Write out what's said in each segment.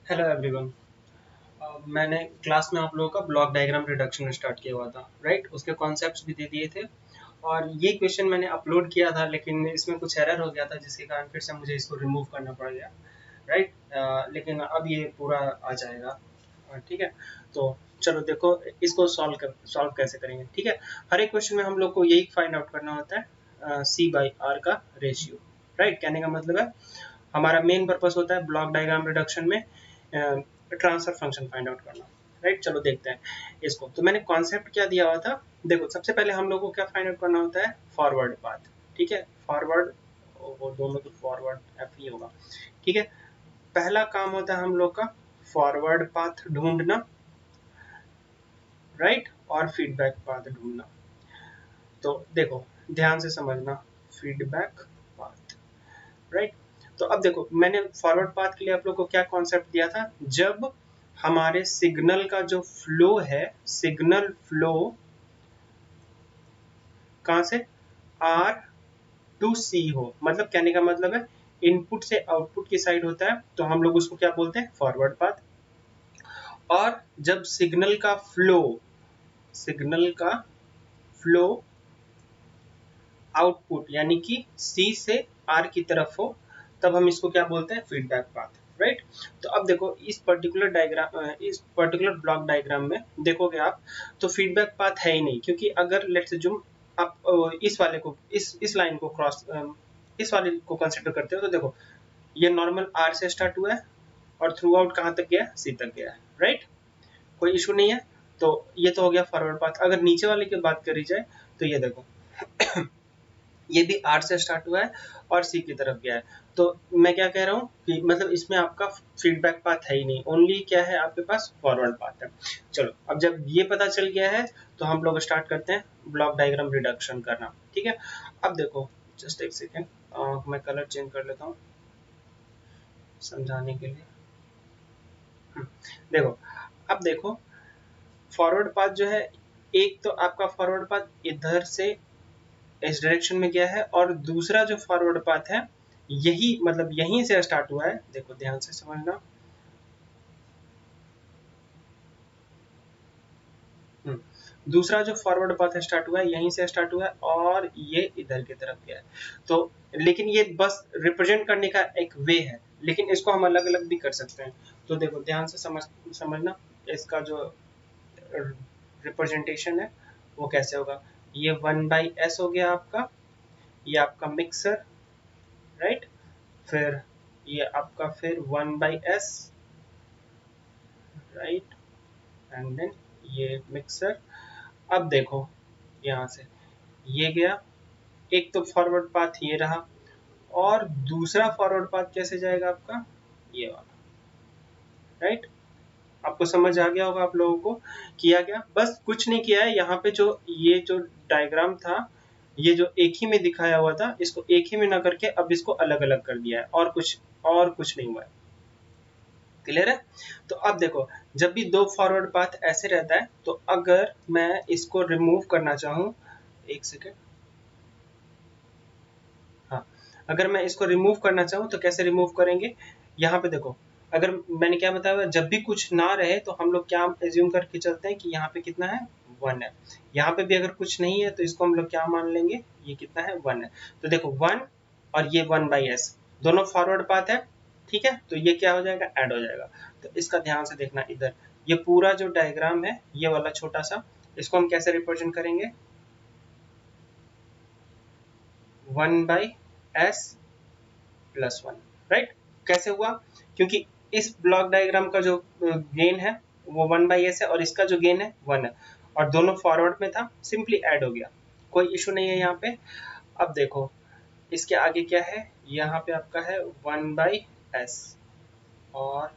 Hello everyone. मैंने class में आप लोगों का ब्लॉक डायग्राम रिडक्शन स्टार्ट किया हुआ था, राइट? उसके कॉन्सेप्ट्स भी दे दिए थे और ये क्वेश्चन मैंने अपलोड किया था, लेकिन इसमें कुछ एरर हो गया था जिसके कारण फिर से मुझे इसको रिमूव करना पड़ गया, राइट? लेकिन अब ये पूरा आ जाएगा। ठीक है, तो चलो देखो इसको सॉल्व कैसे करेंगे। ठीक है, हर एक क्वेश्चन में हम लोग को यही फाइंड आउट करना होता है सी बाई आर का रेशियो, राइट? कहने का मतलब है हमारा मेन पर्पस होता है ब्लॉक डायग्राम रिडक्शन में ट्रांसफर फंक्शन फाइंड आउट करना, राइट? चलो देखते हैं इसको। तो मैंने कॉन्सेप्ट क्या दिया हुआ था, देखो सबसे पहले हम लोग को क्या फाइंड आउट करना होता है, फॉरवर्ड पाथ। ठीक है, फॉरवर्ड, वो दोनों तो फॉरवर्ड एफ ही होगा। ठीक है, पहला काम होता है हम लोग का फॉरवर्ड पाथ ढूंढना, राइट? और फीडबैक पाथ ढूंढना। तो देखो ध्यान से समझना, फीडबैक पाथ, राइट? तो अब देखो मैंने फॉरवर्ड पाथ के लिए आप लोग को क्या कॉन्सेप्ट दिया था, जब हमारे सिग्नल का जो फ्लो है, सिग्नल फ्लो कहां से, आर टू सी हो, मतलब कहने का मतलब है इनपुट से आउटपुट की साइड होता है, तो हम लोग उसको क्या बोलते हैं, फॉरवर्ड पाथ। और जब सिग्नल का फ्लो आउटपुट यानी कि सी से आर की तरफ हो, तब हम इसको क्या बोलते हैं, फीडबैक पाथ, राइट? तो अब देखो इस पर्टिकुलर डायग्राम, इस पर्टिकुलर ब्लॉक डायग्राम में देखोगे आप तो फीडबैक पाथ है ही नहीं, क्योंकि अगर लेट्स अज्यूम आप इस वाले को, इस लाइन को क्रॉस, इस वाले को कंसिडर करते हो, तो देखो ये नॉर्मल आर से स्टार्ट हुआ है और थ्रू आउट कहां तक गया, सी तक गया है, राइट? कोई इशू नहीं है। तो ये तो हो गया फॉरवर्ड पाथ। अगर नीचे वाले की बात करी जाए तो ये देखो ये भी आर से स्टार्ट हुआ है और सी की तरफ गया है। तो मैं क्या कह रहा हूँ कि मतलब इसमें आपका फीडबैक पाथ है ही नहीं, ओनली क्या है आपके पास, फॉरवर्ड पाथ है। चलो अब जब ये पता चल गया है तो हम लोग स्टार्ट करते हैं ब्लॉक डायग्राम रिडक्शन करना। ठीक है, अब देखो जस्ट एक सेकेंड, मैं कलर चेंज कर लेता हूँ समझाने के लिए। देखो अब देखो फॉरवर्ड पाथ जो है, एक तो आपका फॉरवर्ड पाथ इधर से इस डायरेक्शन में गया है और दूसरा जो फॉरवर्ड पाथ है यही मतलब यहीं से स्टार्ट हुआ है, देखो ध्यान से समझना। दूसरा जो फॉरवर्ड पाथ स्टार्ट हुआ है यहीं से स्टार्ट हुआ है और ये इधर की तरफ गया है। तो लेकिन ये बस रिप्रेजेंट करने का एक वे है, लेकिन इसको हम अलग अलग भी कर सकते हैं। तो देखो ध्यान से समझना, इसका जो रिप्रेजेंटेशन है वो कैसे होगा, ये 1/s हो गया आपका, ये आपका मिक्सर, राइट? फिर ये आपका फिर 1/s, राइट? एंड देन ये मिक्सर। अब देखो यहाँ से ये गया, एक तो फॉरवर्ड पाथ ये रहा और दूसरा फॉरवर्ड पाथ कैसे जाएगा आपका, ये वाला, राइट? आपको समझ आ गया होगा आप लोगों को किया गया, बस कुछ नहीं किया है यहाँ पे। जो ये जो डायग्राम था, ये जो एक ही में दिखाया हुआ था, इसको एक ही में ना करके अब इसको अलग अलग कर दिया है, और कुछ नहीं हुआ है। क्लियर है? तो अब देखो जब भी दो फॉरवर्ड पाथ ऐसे रहता है, तो अगर मैं इसको रिमूव करना चाहूं, एक सेकेंड, हाँ, अगर मैं इसको रिमूव करना चाहूँ तो कैसे रिमूव करेंगे, यहाँ पे देखो, अगर मैंने क्या बताया, जब भी कुछ ना रहे तो हम लोग क्या एज्यूम करके चलते हैं कि यहाँ पे कितना है, 1 है। यहाँ पे भी अगर कुछ नहीं है तो इसको हम लोग क्या मान लेंगे, ये कितना है, 1 है। तो देखो 1 और ये 1/s दोनों फॉरवर्ड पाथ है, ठीक है? तो ये क्या हो जाएगा, ऐड हो जाएगा। तो इसका ध्यान से देखना इधर, ये पूरा जो डायग्राम है ये वाला छोटा सा, इसको हम कैसे रिप्रेजेंट करेंगे, 1/s+1, राइट? कैसे हुआ, क्योंकि इस ब्लॉक डायग्राम का जो गेन है वो 1/s है और इसका जो गेन है 1 है, और दोनों फॉरवर्ड में था, सिंपली ऐड हो गया, कोई इशू नहीं है यहाँ पे। अब देखो इसके आगे क्या है, यहाँ पे आपका है 1/s और,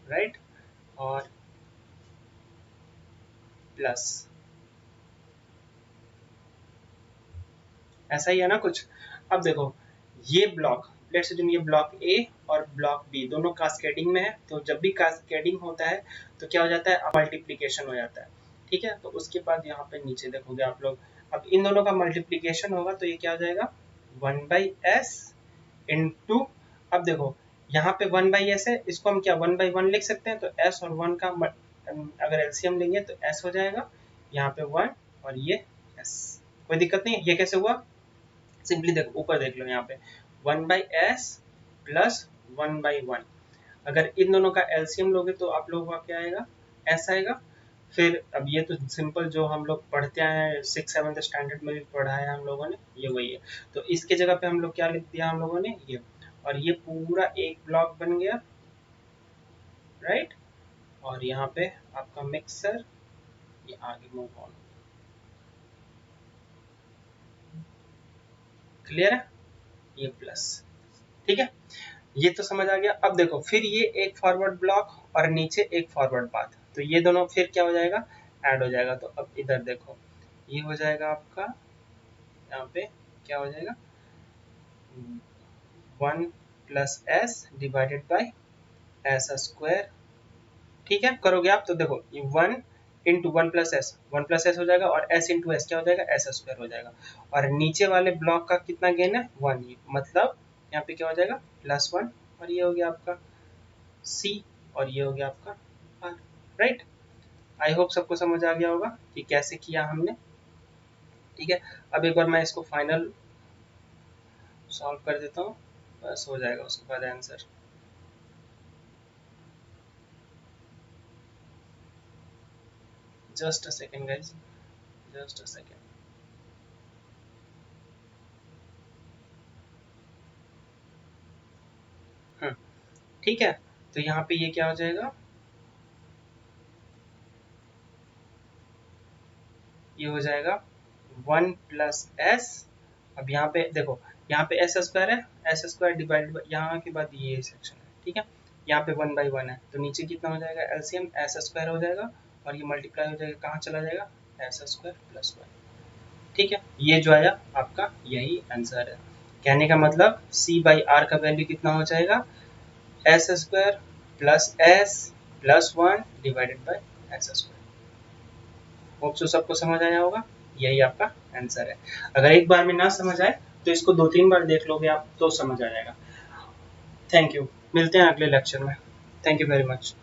राइट, और प्लस, ऐसा ही है ना कुछ। अब देखो ये ब्लॉक, लेट्स अज्यूम ये ब्लॉक ए और ब्लॉक बी दोनों कास्केडिंग में है, तो जब भी कास्केडिंग होता है तो क्या हो जाता है, मल्टीप्लीकेशन हो जाता है। ठीक है, तो उसके बाद यहाँ पे नीचे देखोगे आप लोग, अब इन दोनों का मल्टीप्लीकेशन होगा तो ये क्या हो जाएगा, 1/s इंटू अब देखो यहाँ पे 1/s है, इसको हम क्या 1/1 लिख सकते हैं, तो s और 1 का अगर एलसीएम लेंगे तो s हो जाएगा, यहाँ पे 1 और ये s। कोई दिक्कत नहीं है। ये कैसे हुआ, सिंपली देखो ऊपर देख लो यहाँ पे 1/s प्लस 1/1, अगर इन दोनों का एलसीएम लोगे तो आप लोगों का क्या आएगा, s आएगा। फिर अब ये तो सिंपल जो हम लोग पढ़ते आए हैं 6th-7th स्टैंडर्ड में भी पढ़ा है हम लोगों ने, ये वही है। तो इसके जगह पे हम लोग क्या लिख दिया हम लोगों ने, ये, और ये पूरा एक ब्लॉक बन गया, राइट। और यहाँ पे आपका मिक्सर, ये आगे मूव ऑन, क्लियर है, ये प्लस, ठीक है। ये तो समझ आ गया। अब देखो फिर ये एक फॉरवर्ड ब्लॉक और नीचे एक फॉरवर्ड पाथ, तो ये दोनों फिर क्या हो जाएगा, ऐड हो जाएगा। तो अब इधर देखो ये हो जाएगा आपका, यहाँ पे क्या हो जाएगा, 1 + s डिवाइडेड बाई s²। ठीक है, करोगे आप तो देखो ये 1 × 1 + s हो जाएगा, और s × s क्या हो जाएगा, s² हो जाएगा। और नीचे वाले ब्लॉक का कितना गेन है, 1, मतलब यहाँ पे क्या हो जाएगा, +1, और ये हो गया आपका c, और ये हो गया आपका r, राइट। आई होप सबको समझ आ गया होगा कि कैसे किया हमने। ठीक है, अब एक बार मैं इसको फाइनल सॉल्व कर देता हूँ, बस हो जाएगा उसके बाद answer. Just a second guys, just a second. ठीक है, तो यहाँ पे ये क्या हो जाएगा, ये हो जाएगा 1 + s। अब यहाँ पे देखो, यहाँ पे s² है, s² डिवाइड यहाँ के बाद ये सेक्शन है, ठीक है। यहाँ पे 1/1 है, तो नीचे कितना हो जाएगा, एलसीएम s² हो जाएगा, और ये मल्टीप्लाई हो जाएगा, कहाँ चला जाएगा, s² + 1। ठीक है, ये जो आया आपका यही आंसर है। कहने का मतलब c/r का वैल्यू कितना हो जाएगा, s² + s + 1 divided by s²। Hope so सबको समझ आया होगा, यही आपका आंसर है। अगर एक बार में ना समझ आए तो इसको 2-3 बार देख लोगे आप तो समझ आ जाएगा। थैंक यू, मिलते हैं अगले लेक्चर में। Thank you very much.